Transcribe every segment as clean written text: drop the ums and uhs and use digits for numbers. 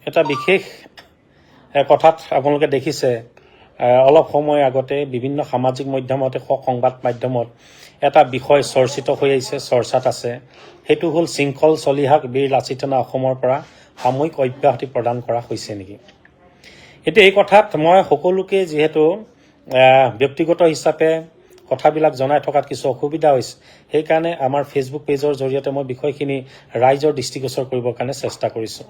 এটা বিশেষ কথাত আপোনালোকে দেখিছে অলপ সময় আগতে বিভিন্ন সামাজিক মাধ্যমতে সংবাদ মাধ্যমত এটা বিষয় চৰ্চিত হৈ আহিছে, চৰ্চাত আছে। সেইটো হ'ল শৃংখল চলিহাক বীৰ লাচিত সেনা অসমৰ পৰা সাময়িক অব্যাহতি প্ৰদান কৰা হৈছে নেকি। এতিয়া এই কথাত মই সকলোকে যিহেতু ব্যক্তিগত হিচাপে কথাবিলাক জনাই থকাত কিছু অসুবিধা হৈছে, সেইকাৰণে আমাৰ ফেচবুক পেজৰ জৰিয়তে মই বিষয়খিনি ৰাইজৰ দৃষ্টিগোচৰ কৰিবৰ কাৰণে চেষ্টা কৰিছোঁ।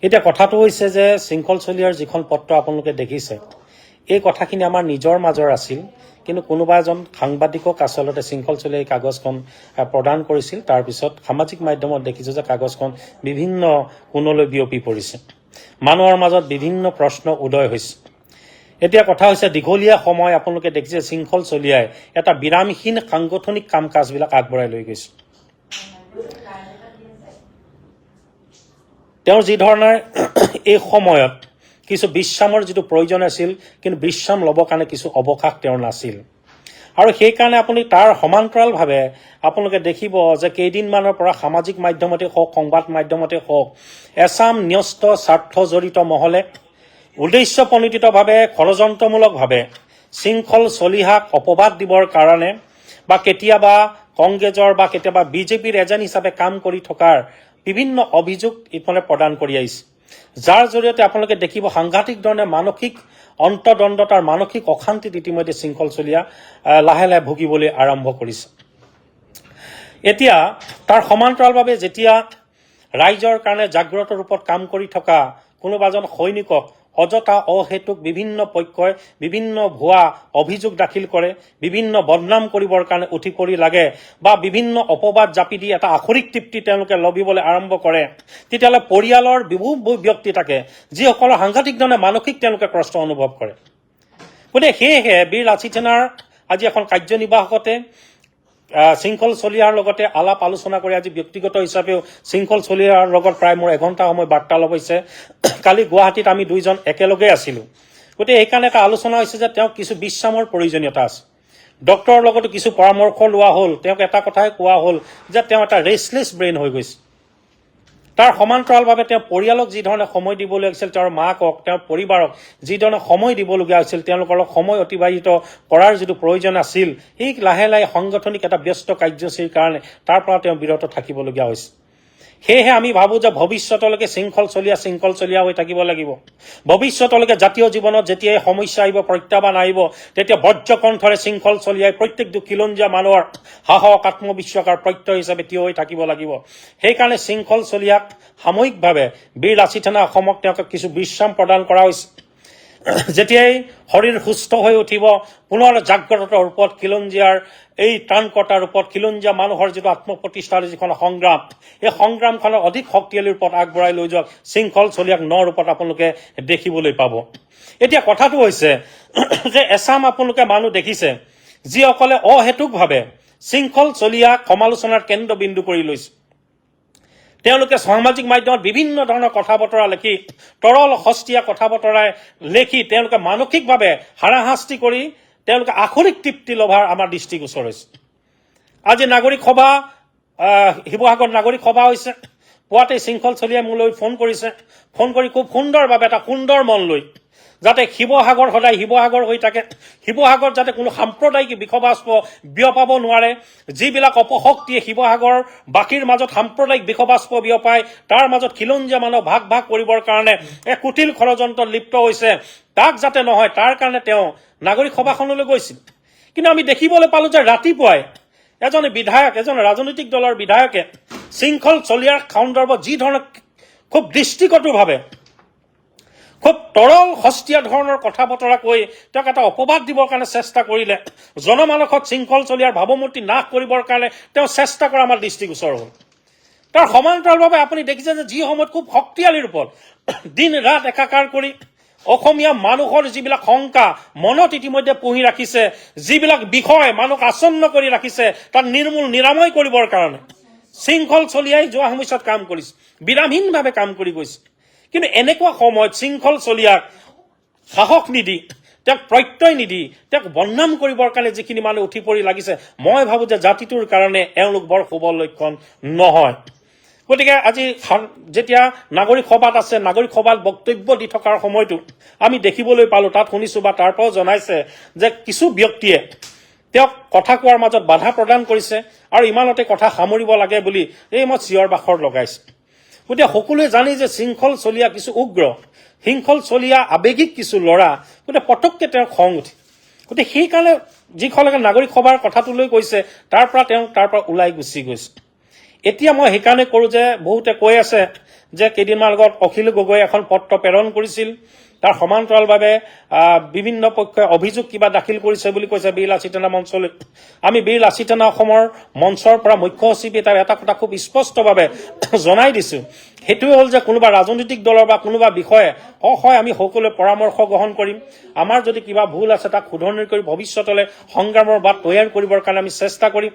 এতিয়া কথাটো হৈছে যে শৃংখল চলিহাৰ যিখন পত্ৰ আপোনালোকে দেখিছে, এই কথাখিনি আমাৰ নিজৰ মাজৰ আছিল, কিন্তু কোনোবা এজন সাংবাদিকক আচলতে শৃংখল চলিহাই কাগজখন প্ৰদান কৰিছিল। তাৰপিছত সামাজিক মাধ্যমত দেখিছোঁ যে কাগজখন বিভিন্ন কোণলৈ বিয়পি পৰিছে, মানুহৰ মাজত বিভিন্ন প্ৰশ্ন উদয় হৈছে। এতিয়া কথা হৈছে দীঘলীয়া সময় আপোনালোকে দেখিছে শৃংখল চলিহাই এটা বিৰামহীন সাংগঠনিক কাম কাজবিলাক আগবঢ়াই লৈ গৈছে। তেওঁৰ যি ধৰণে এই সময়ত কিছু বিশ্ৰামৰ যিটো প্ৰয়োজন আছিল, কিন্তু বিশ্ৰাম ল'বৰ কাৰণে কিছু অৱকাশ তেওঁৰ নাছিল। আৰু সেইকাৰণে আপুনি তাৰ সমান্তৰালভাৱে আপোনালোকে দেখিব যে কেইদিনমানৰ পৰা সামাজিক মাধ্যমতে হওক, সংবাদ মাধ্যমতে হওক, এছাম ন্যস্ত স্বাৰ্থ জড়িত মহলে উদ্দেশ্যপ্ৰণোদিতভাৱে ষড়যন্ত্ৰমূলকভাৱে শৃংখল চলিহাক অপবাদ দিবৰ কাৰণে বা কেতিয়াবা কংগ্ৰেছৰ বা কেতিয়াবা বিজেপিৰ এজেণ্ট হিচাপে কাম কৰি থকাৰ বিভিন্ন অভিযোগ ইফালে প্ৰদান কৰি আহিছে, যাৰ জৰিয়তে আপোনালোকে দেখিব সাংঘাতিক ধৰণে মানসিক অন্তৰ্দ্বন্দ্বতাৰ মানসিক অশান্তিত ইতিমধ্যে শৃংখল চলিহা লাহে লাহে ভুগিবলৈ আৰম্ভ কৰিছে। এতিয়া তাৰ সমান্তৰালভাৱে যেতিয়া ৰাইজৰ কাৰণে জাগ্ৰত ৰূপত কাম কৰি থকা কোনোবা এজন সৈনিকক অযথা অহেতুক বিভিন্ন পক্ষই বিভিন্ন ভুৱা অভিযোগ দাখিল কৰে, বিভিন্ন বদনাম কৰিবৰ কাৰণে উঠি পৰি লাগে বা বিভিন্ন অপবাদ জাপি দি এটা আখৰিক তৃপ্তি তেওঁলোকে লভিবলৈ আৰম্ভ কৰে, তেতিয়াহ'লে পৰিয়ালৰ বহু ব্যক্তি থাকে যিসকলৰ সাংঘাতিক ধৰণে মানসিক তেওঁলোকে কষ্ট অনুভৱ কৰে। গতিকে সেয়েহে বীৰ লাচিত সেনাৰ আজি এখন কাৰ্যনিৰ্বাহকতে শৃংখল চলিহাৰ লগতে আলাপ আলোচনা কৰি আজি ব্যক্তিগত হিচাপেও শৃংখল চলিহাৰ লগত প্ৰায় মোৰ এঘণ্টা সময় বাৰ্তালাপ হৈছে। কালি গুৱাহাটীত আমি দুইজন একেলগে আছিলোঁ। গতিকে সেইকাৰণে এটা আলোচনা হৈছে যে তেওঁক কিছু বিশ্ৰামৰ প্ৰয়োজনীয়তা আছে। ডক্টৰৰ লগতো কিছু পৰামৰ্শ লোৱা হ'ল। তেওঁক এটা কথাই কোৱা হ'ল যে তেওঁ এটা ৰেষ্টলেছ ব্ৰেইন হৈ গৈছে। তাৰ সমান্তৰালভাৱে তেওঁ পৰিয়ালক যি ধৰণে সময় দিবলগীয়া হৈছিল, তেওঁৰ মাকক, তেওঁৰ পৰিবাৰক যি ধৰণে সময় দিবলগীয়া হৈছিল, তেওঁলোকৰ লগত সময় অতিবাহিত কৰাৰ যিটো প্ৰয়োজন আছিল, সেই লাহে লাহে সাংগঠনিক এটা ব্যস্ত কাৰ্যসূচীৰ কাৰণে তাৰ পৰা তেওঁ বিৰত থাকিবলগীয়া হৈছে। সেয়েহে আমি ভাবোঁ যে ভৱিষ্যতলৈকে শৃংখল চলিহা হৈ থাকিব লাগিব। ভৱিষ্যতলৈকে জাতীয় জীৱনত যেতিয়াই সমস্যা আহিব, প্ৰত্যাহ্বান আহিব, তেতিয়া বজ্ৰকণ্ঠৰে শৃংখল চলিহাই প্ৰত্যেকটো খিলঞ্জীয়া মানুহৰ সাহস আত্মবিশ্বাসৰ প্ৰত্যয় হিচাপে থিয় হৈ থাকিব লাগিব। সেইকাৰণে শৃংখল চলিহাক সাময়িকভাৱে বীৰ লাচিত সেনা অসমক তেওঁক কিছু বিশ্ৰাম প্ৰদান কৰা হৈছে। যেতিয়াই শৰীৰ সুস্থ হৈ উঠিব, পুনৰ জাগ্ৰত ৰূপত খিলঞ্জীয়াৰ এই ত্ৰাণকৰ্তাৰ ৰূপত খিলঞ্জীয়া মানুহৰ যিটো আত্মপ্ৰতিষ্ঠাৰ যিখন সংগ্ৰাম, এই সংগ্ৰামখনৰ অধিক শক্তিশালী ৰূপত আগবঢ়াই লৈ যোৱা শৃংখল চলিহাক ন ৰূপত আপোনালোকে দেখিবলৈ পাব। এতিয়া কথাটো হৈছে যে এছাম আপোনালোকে মানুহ দেখিছে যিসকলে অহেতুকভাৱে শৃংখল চলিহাক সমালোচনাৰ কেন্দ্ৰবিন্দু কৰি লৈছে। তেওঁলোকে সামাজিক মাধ্যমত বিভিন্ন ধৰণৰ কথা বতৰা লিখি, তৰল সস্তীয়া কথা বতৰাই লিখি তেওঁলোকে মানসিকভাৱে হাৰাশাস্তি কৰি তেওঁলোকে আখৰিক তৃপ্তি লভাৰ আমাৰ দৃষ্টিগোচৰ হৈছে। আজি নাগৰিক সভা, শিৱসাগৰত নাগৰিক সভা হৈছে। পুৱাতে শৃংখল চলিহাই মোলৈ ফোন কৰিছে। ফোন কৰি খুব সুন্দৰভাৱে এটা সুন্দৰ মন লৈ যাতে শিৱসাগৰ সদায় শিৱসাগৰ হৈ থাকে, শিৱসাগৰত যাতে কোনো সাম্প্ৰদায়িক বিষবাস্প বিয়পাব নোৱাৰে, যিবিলাক অপশক্তিয়ে শিৱসাগৰ বাকীৰ মাজত সাম্প্ৰদায়িক বিষবাস্প বিয়পাই তাৰ মাজত খিলঞ্জীয়া মানুহ ভাগ ভাগ কৰিবৰ কাৰণে এক কুটিল ষড়যন্ত্ৰত লিপ্ত হৈছে, তাক যাতে নহয় তাৰ কাৰণে তেওঁ নাগৰিক সভাখনলৈ গৈছিল। কিন্তু আমি দেখিবলৈ পালো যে ৰাতিপুৱাই এজন বিধায়ক, এজন ৰাজনৈতিক দলৰ বিধায়কে শৃংখল চলিহাৰ সন্দৰ্ভত যি ধৰণে খুব দৃষ্টিকটুভাৱে খুব তৰল সস্তীয়া ধৰণৰ কথা বতৰা কৈ তেওঁক এটা অপবাদ দিবৰ কাৰণে চেষ্টা কৰিলে, জনমানসত শৃংখল চলিহাৰ ভাৱমূৰ্তি নাশ কৰিবৰ কাৰণে তেওঁ চেষ্টা কৰা আমাৰ দৃষ্টিগোচৰ হ'ল। তাৰ সমান্তৰালভাৱে আপুনি দেখিছে যে যি সময়ত খুব শক্তিশালী ৰূপত দিন ৰাত একাকাৰ কৰি অসমীয়া মানুহৰ যিবিলাক শংকা মনত ইতিমধ্যে পুহি ৰাখিছে, যিবিলাক বিষয় মানুহক আচ্ছন্ন কৰি ৰাখিছে, তাক নিৰ্মূল নিৰাময় কৰিবৰ কাৰণে শৃংখল চলিহাই যোৱা সময়ছোৱাত কাম কৰিছে, বিৰামহীনভাৱে কাম কৰি গৈছে। কিন্তু এনেকুৱা সময়ত শৃংখল চলিহাক সাহস নিদি, তেওঁক প্ৰত্যয় নিদি, তেওঁক বদনাম কৰিবৰ কাৰণে যিখিনি মানুহ উঠি পৰি লাগিছে, মই ভাবোঁ যে জাতিটোৰ কাৰণে এওঁলোক বৰ শুভ লক্ষণ নহয়। গতিকে আজি যেতিয়া নাগৰিক সভাত আছে, নাগৰিক সভাত বক্তব্য দি থকাৰ সময়তো আমি দেখিবলৈ পালোঁ, তাত শুনিছোঁ বা তাৰ পৰাও জনাইছে যে কিছু ব্যক্তিয়ে তেওঁক কথা কোৱাৰ মাজত বাধা প্ৰদান কৰিছে আৰু ইমানতে কথা সামৰিব লাগে বুলি এই মই চিঞৰ বাখৰ লগাইছোঁ। গতিকে সকলোৱে জানে যে শৃংখল চলীয়া কিছু উগ্ৰ, শৃংখল চলীয়া আৱেগিক কিছু ল'ৰা, গতিকে পটককৈ তেওঁৰ খং উঠে। গতিকে সেইকাৰণে যিসকলে নাগৰিক সভাৰ কথাটো লৈ কৈছে তাৰ পৰা ওলাই গুচি গৈছে। এতিয়া মই সেইকাৰণে কৰোঁ যে বহুতে কৈ আছে যে কেইদিনমান আগত অখিল গগৈয়ে এখন পত্ৰ প্ৰেৰণ কৰিছিল, তাৰ সমান্তৰালভাৱে বিভিন্ন পক্ষই অভিযোগ কিবা দাখিল কৰিছে বুলি কৈছে বীৰ লাচিত সেনা মঞ্চলৈ। আমি বীৰ লাচিত সেনা অসমৰ মঞ্চৰ পৰা মুখ্য সচিবে তাৰ এটা কথা খুব স্পষ্টভাৱে জনাই দিছোঁ, সেইটোৱে হ'ল যে কোনোবা ৰাজনৈতিক দলৰ বা কোনোবা বিষয়ে হয় আমি সকলোৱে পৰামৰ্শ গ্ৰহণ কৰিম, আমাৰ যদি কিবা ভুল আছে তাক শুধৰণি কৰি ভৱিষ্যতলৈ সংগ্ৰামৰ বাট তৈয়াৰ কৰিবৰ কাৰণে আমি চেষ্টা কৰিম।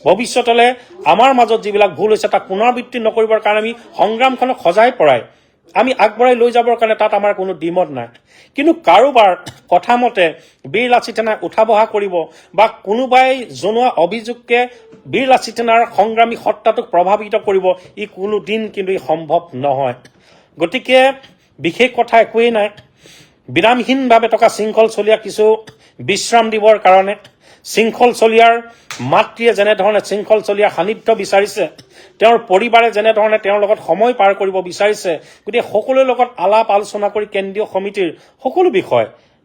ভৱিষ্যতলৈ আমাৰ মাজত যিবিলাক ভুল হৈছে তাক পুনৰাবৃত্তি নকৰিবৰ কাৰণে আমি সংগ্ৰামখনক সজাই পৰাই আমি আগবঢ়াই লৈ যাবৰ কাৰণে তাত আমাৰ কোনো দ্বিমত নাই। কিন্তু কাৰোবাৰ কথা মতে বীৰ লাচিত সেনাই উঠা বহা কৰিব বা কোনোবাই জনোৱা অভিযোগকে বীৰ লাচিত সেনাৰ সংগ্ৰামী সত্তাটোক প্ৰভাৱিত কৰিব, ই কোনো দিন কিন্তু সম্ভৱ নহয়। গতিকে বিশেষ কথা একোৱেই নাই। বিৰামহীনভাৱে থকা শৃংখল চলীয়া কিছু বিশ্ৰাম দিবৰ কাৰণে শৃংখল চলীয়াৰ মাতৃয়ে যেনেধৰণে শৃংখল চলীয়াৰ সান্নিধ্য বিচাৰিছে, তেওঁৰ পৰিবাৰে যেনেধৰণে তেওঁৰ লগত সময় পাৰ কৰিব বিচাৰিছে, গতিকে সকলোৰে লগত আলাপ আলোচনা কৰি কেন্দ্ৰীয় সমিতিৰ সকলো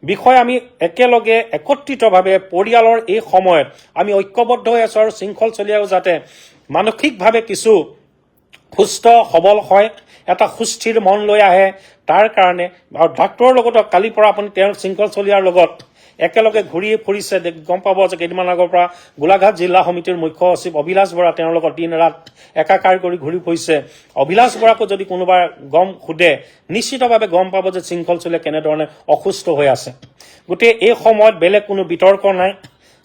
বিষয় আমি একেলগে একত্ৰিতভাৱে পৰিয়ালৰ এই সময়ত আমি ঐক্যবদ্ধ হৈ আছোঁ আৰু শৃংখল চলীয়াও যাতে মানসিকভাৱে কিছু সুস্থ সবল হয়, এটা সুস্থিৰ মন লৈ আহে, তাৰ কাৰণে আৰু ডাক্তৰৰ লগতো কালিৰ পৰা আপুনি তেওঁৰ শৃংখল চলীয়াৰ লগত একেলগে ঘূৰি ফুৰিছে, গম পাব যে কেইদিনমান আগৰ পৰা গোলাঘাট জিলা সমিতিৰ মুখ্য সচিব অভিলাষ বৰা তেওঁৰ লগত দিন ৰাত একাকাৰ কৰি ঘূৰি ফুৰিছে। অভিলাষ বৰাকো যদি কোনোবা সোধে নিশ্চিতভাৱে গম পাব যে শৃংখল চলীয়া কেনেধৰণে অসুস্থ হৈ আছে। গতিকে এই সময়ত বেলেগ কোনো বিতৰ্ক নাই।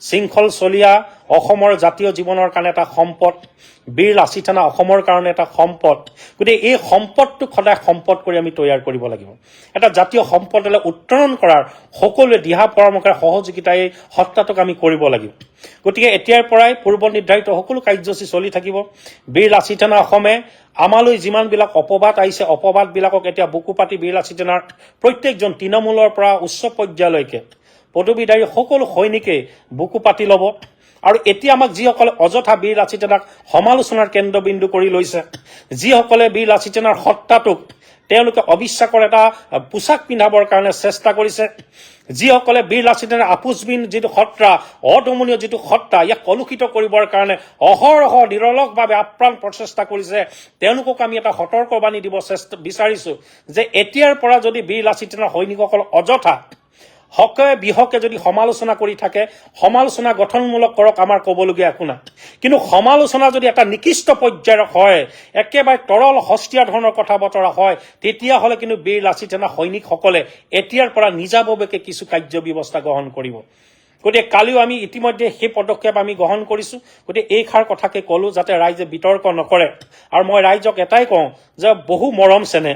শৃংখল চলীয়া অসমৰ জাতীয় জীৱনৰ কাৰণে এটা সম্পদ, বীৰ লাচিত সেনা অসমৰ কাৰণে এটা সম্পদ। গতিকে এই সম্পদটোক সদায় সম্পদ কৰি আমি তৈয়াৰ কৰিব লাগিব। এটা জাতীয় সম্পদলৈ উত্তৰণ কৰাৰ সকলোৱে দিহা পৰামৰ্শৰ সহযোগিতাই সত্তাটোক আমি কৰিব লাগিব। গতিকে এতিয়াৰ পৰাই পূৰ্ব নিৰ্ধাৰিত সকলো কাৰ্যসূচী চলি থাকিব। বীৰ লাচিত সেনা অসমে আমালৈ যিমানবিলাক অপবাদ আহিছে, অপবাদবিলাকক এতিয়া বুকু পাতি বীৰ লাচিত সেনাৰ প্ৰত্যেকজন তৃণমূলৰ পৰা উচ্চ পৰ্যায়লৈকে পদবীধাৰী সকলো সৈনিকেই বুকু পাতি ল'ব। আৰু এতিয়া আমাক যিসকলে অযথা বীৰ লাচিত সেনাক সমালোচনাৰ কেন্দ্ৰবিন্দু কৰি লৈছে, যিসকলে বীৰ লাচিত সেনাৰ সত্তাটোক তেওঁলোকে অবিশ্বাসৰ এটা পোছাক পিন্ধাবৰ কাৰণে চেষ্টা কৰিছে, যিসকলে বীৰ লাচিত সেনাৰ আপোচবিন যিটো সত্তা, অদমনীয় যিটো সত্তা, ইয়াক কলুষিত কৰিবৰ কাৰণে অহৰহ নিৰলসভাৱে আপ্ৰাণ প্ৰচেষ্টা কৰিছে, তেওঁলোকক আমি এটা সতৰ্কবাণী দিব বিচাৰিছোঁ যে এতিয়াৰ পৰা যদি বীৰ লাচিত সেনাৰ সৈনিকসকল অযথা হকে বিহকে যদি সমালোচনা কৰি থাকে, সমালোচনা গঠনমূলক কৰক, আমাৰ ক'বলগীয়া একো নাই। কিন্তু সমালোচনা যদি এটা নিকৃষ্ট পৰ্যায়ৰ হয়, একেবাৰে তৰল সস্তীয়া ধৰণৰ কথা বতৰা হয়, তেতিয়াহ'লে কিন্তু বীৰ লাচিত সেনা সৈনিকসকলে এতিয়াৰ পৰা নিজাববীয়াকৈ কিছু কাৰ্য ব্যৱস্থা গ্ৰহণ কৰিব। গতিকে কালিও আমি ইতিমধ্যে সেই পদক্ষেপ আমি গ্ৰহণ কৰিছোঁ। গতিকে এইষাৰ কথাকে ক'লোঁ যাতে ৰাইজে বিতৰ্ক নকৰে। আৰু মই ৰাইজক এটাই কওঁ যে বহু মৰম চেনেহ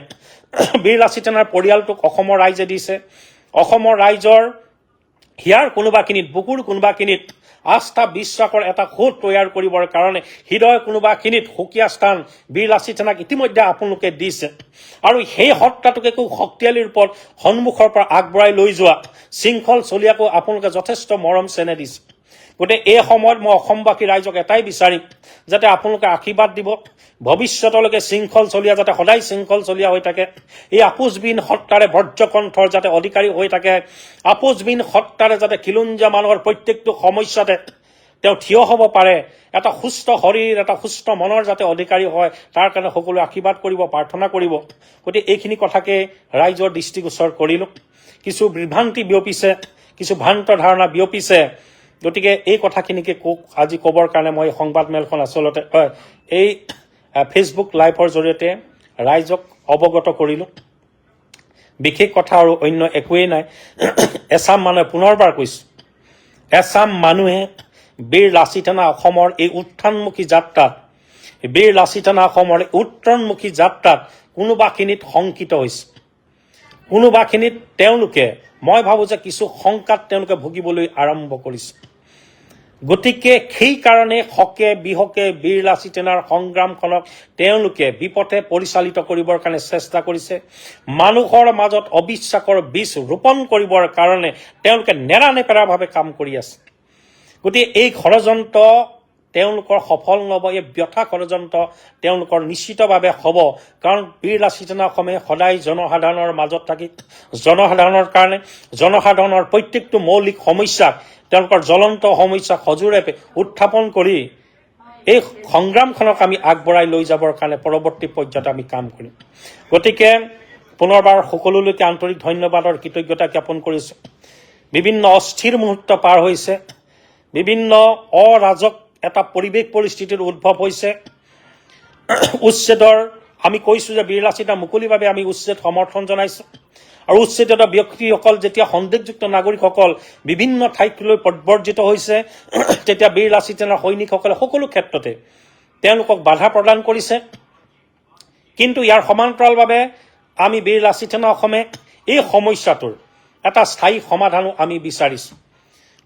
বীৰ লাচিত সেনাৰ পৰিয়ালটোক অসমৰ ৰাইজে দিছে। অসমৰ ৰাইজৰ হিয়াৰ কোনোবাখিনিত, বুকুৰ কোনোবাখিনিত আস্থা বিশ্বাসৰ এটা সোঁত তৈয়াৰ কৰিবৰ কাৰণে হৃদয় কোনোবাখিনিত সুকীয়া স্থান বীৰ লাচিত সেনাক ইতিমধ্যে আপোনালোকে দিছে। আৰু সেই সত্তাটোকে একো শক্তিশালী ৰূপত সন্মুখৰ পৰা আগবঢ়াই লৈ যোৱা শৃংখল চলীয়াকো আপোনালোকে যথেষ্ট মৰম চেনেহ দিছে। গতিকে এই সময়ত মই অসমবাসী ৰাইজক এটাই বিচাৰিম যাতে আপোনালোকে আশীৰ্বাদ দিব, ভৱিষ্যতলৈকে শৃংখল চলীয়া যাতে সদায় শৃংখল চলীয়া হৈ থাকে, এই আপোচবিন সত্তাৰে বজ্ৰকণ্ঠৰ যাতে অধিকাৰী হৈ থাকে, আপোচবিন সত্তাৰে যাতে খিলঞ্জীয়া মানুহৰ প্ৰত্যেকটো সমস্যাতে তেওঁ থিয় হ'ব পাৰে, এটা সুস্থ শৰীৰ, এটা সুস্থ মনৰ যাতে অধিকাৰী হয়, তাৰ কাৰণে সকলোৱে আশীৰ্বাদ কৰিব, প্ৰাৰ্থনা কৰিব। গতিকে এইখিনি কথাকে ৰাইজৰ দৃষ্টিগোচৰ কৰিলোঁ। কিছু বিভ্ৰান্তি বিয়পিছে, কিছু ভ্ৰান্ত ধাৰণা বিয়পিছে, গতিকে এই কথাখিনিকে আজি ক'বৰ কাৰণে মই সংবাদমেলখন আচলতে এই ফেচবুক লাইভৰ জৰিয়তে ৰাইজক অৱগত কৰিলোঁ। বিশেষ কথা আৰু অন্য একোৱেই নাই। এচাম মানুহে, পুনৰবাৰ কৈছোঁ, এচাম মানুহে বীৰ লাচিত সেনা অসমৰ এই উত্থানমুখী যাত্ৰাত, বীৰ লাচিত সেনা অসমৰ এই উত্তৰণমুখী যাত্ৰাত কোনোবাখিনিত শংকিত হৈছে, কোনোবাখিনিত তেওঁলোকে, মই ভাবোঁ যে কিছু শংকাত তেওঁলোকে ভুগিবলৈ আৰম্ভ কৰিছে। গতিকে সেইকাৰণে হকে বিহকে বীৰ লাচিত সেনাৰ সংগ্ৰামখনক তেওঁলোকে বিপথে পৰিচালিত কৰিবৰ কাৰণে চেষ্টা কৰিছে। মানুহৰ মাজত অবিশ্বাসৰ বীজ ৰোপণ কৰিবৰ কাৰণে তেওঁলোকে নেৰানেপেৰাভাৱে কাম কৰি আছে। গতিকে এই ষড়যন্ত্ৰ তেওঁলোকৰ সফল নহ'ব, এই ব্যথা ষড়যন্ত্ৰ তেওঁলোকৰ নিশ্চিতভাৱে হ'ব। কাৰণ বীৰ লাচিত সেনা অসমে সদায় জনসাধাৰণৰ মাজত থাকি জনসাধাৰণৰ কাৰণে জনসাধাৰণৰ প্ৰত্যেকটো মৌলিক সমস্যাক তেওঁলোকৰ জ্বলন্ত সমস্যাক সজোৰে উত্থাপন কৰি এই সংগ্ৰামখনক আমি আগবঢ়াই লৈ যাবৰ কাৰণে পৰৱৰ্তী পৰ্যায়ত আমি কাম কৰিম। গতিকে পুনৰবাৰ সকলোলৈকে আন্তৰিক ধন্যবাদৰ কৃতজ্ঞতা জ্ঞাপন কৰিছোঁ। বিভিন্ন অস্থিৰ মুহূৰ্ত পাৰ হৈছে, বিভিন্ন অৰাজক এটা পৰিৱেশ পৰিস্থিতিৰ উদ্ভৱ হৈছে। উচ্ছেদৰ আমি কৈছোঁ যে বীৰ লাচিতৰ মুকলিভাৱে আমি উচ্ছেদ সমৰ্থন জনাইছোঁ। আৰু উচ্ছেদিত ব্যক্তিসকল যেতিয়া সন্দেহযুক্ত নাগৰিকসকল বিভিন্ন ঠাইতলৈ প্ৰব্ৰজিত হৈছে, তেতিয়া বীৰ লাচিত সেনাৰ সৈনিকসকলে সকলো ক্ষেত্ৰতে তেওঁলোকক বাধা প্ৰদান কৰিছে। কিন্তু ইয়াৰ সমান্তৰালভাৱে আমি বীৰ লাচিত সেনা অসমে এই সমস্যাটোৰ এটা স্থায়ী সমাধানো আমি বিচাৰিছোঁ।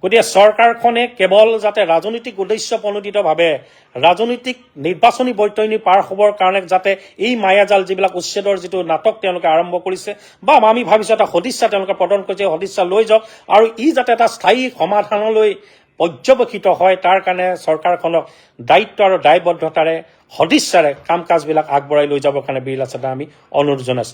গতিকে চৰকাৰখনে কেৱল যাতে ৰাজনৈতিক উদ্দেশ্য প্ৰণোদিতভাৱে ৰাজনৈতিক নিৰ্বাচনী বৈতৰণি পাৰ হ'বৰ কাৰণে যাতে এই মায়াজাল যিবিলাক উচ্ছেদৰ যিটো নাটক তেওঁলোকে আৰম্ভ কৰিছে, বা আমি ভাবিছোঁ এটা সদিচ্ছা তেওঁলোকে প্ৰদান কৰিছে, সদিচ্ছা লৈ যাওক আৰু ই যাতে এটা স্থায়ী সমাধানলৈ পৰ্যবেক্ষিত হয়, তাৰ কাৰণে চৰকাৰখনক দায়িত্ব আৰু দায়বদ্ধতাৰে সদিচ্ছাৰে কাম কাজবিলাক আগবঢ়াই লৈ যাবৰ কাৰণে বীৰ লাচিত আমি অনুৰোধ জনাইছোঁ।